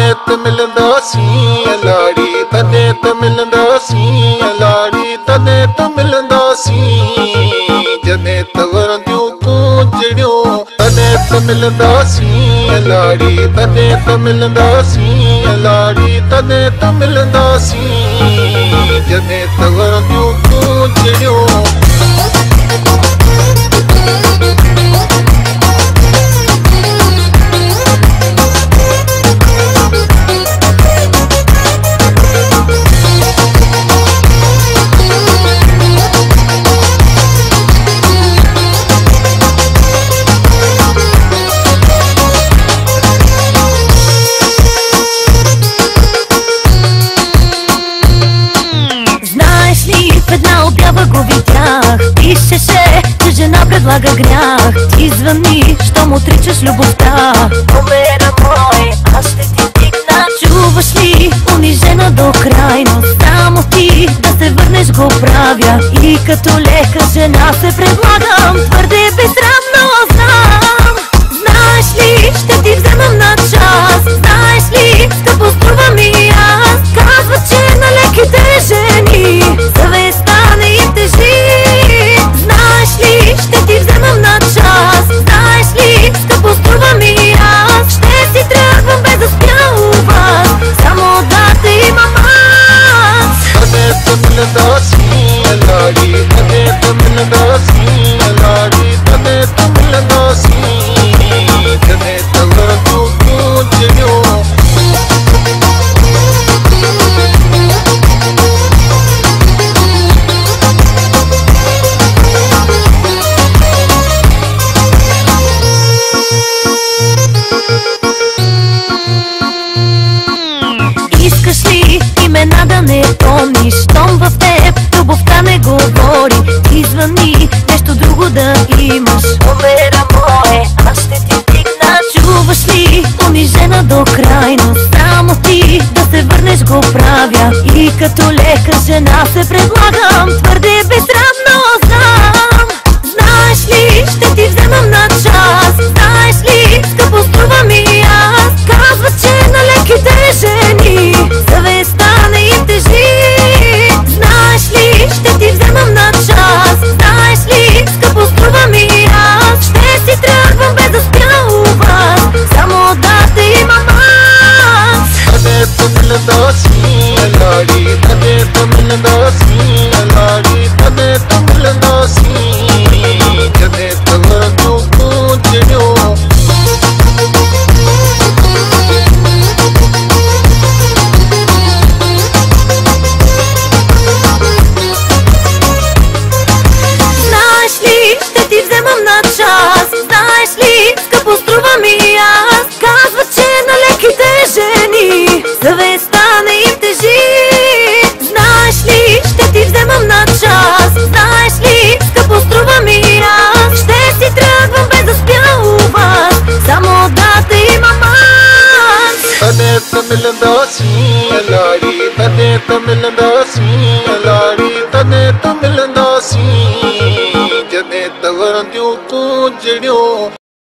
तने त मिलंदासी लाड़ी तने त मिलंदासी लाड़ी तने त मिलंदासी जने त वरंदियूं तूं जड़ियूं तने त मिलंदासी लाड़ी तने त मिलंदासी लाड़ी तने त मिलंदासी जने त वरंदियूं तूं जड़ियूं Една обява го видях, пишеше, че жена предлага грях. Ти звъни, щом отричаш любовта. Номера мой, аз ще ти дигна. Чуваш ли, унижена до крайност. Само ти да се върнеш го правя. И като лека жена се предлагам. Твърде безсрамно знам. Знаеш ли, ще ти вземам на час. Знаеш ли, скъпо струва ми аз. Казва, че на леките жени съвестта не им тежи. Знаеш ли, ще ти вземам на час. Знаеш ли, скъпо струва ми аз. Ще си тръгвам без да спя у вас. Само да те имам аз. Тане та मिलंदासी लाड़ी तने त मिलंदासी लाड़ी तने त मिलंदासी जने त वरंदियूं तूं जड़ियूं Искаш ли имена да не помниш? Щом в теб любовта не говори. Ти звъни, нещо друго да имаш. Номера мое, аз ще ти дигна. Чуваш ли, унижена до крайност. Само ти да се върнеш го правя. И като лека жена се предлагам. Твърде безсрамно знам. Знаеш ли, ще ти вземам на час. Знаеш ли, скъпо струва ми аз. Казва, че на леките жени съвестта не им тежи. Знаеш ли, ще ти вземам на час. Знаеш ли, скъпо струва ми аз. Ще си тръгвам без да спя у вас. Само да те имам аз. तने त मिलंदासी लाड़ी तने त मिलंदासी लाड़ी तने त मिलंदासी जने त वरंदियूं तूं जड़ियूं Знаеш ли, ще ти вземам на час. Знаеш ли, скъпо струва ми аз. Казва, че на леките жени съвестта не им тежи. Знаеш ли, ще ти вземам на час. Знаеш ли, скъпо струва ми аз. Ще си тръгвам без да спя у вас. Само да те имам аз. तने त मिलंदासी लाड़ी तने त मिलंदासी लाड़ी तने त मिलंदासी जने त वरंदियूं तूं जड़ियूं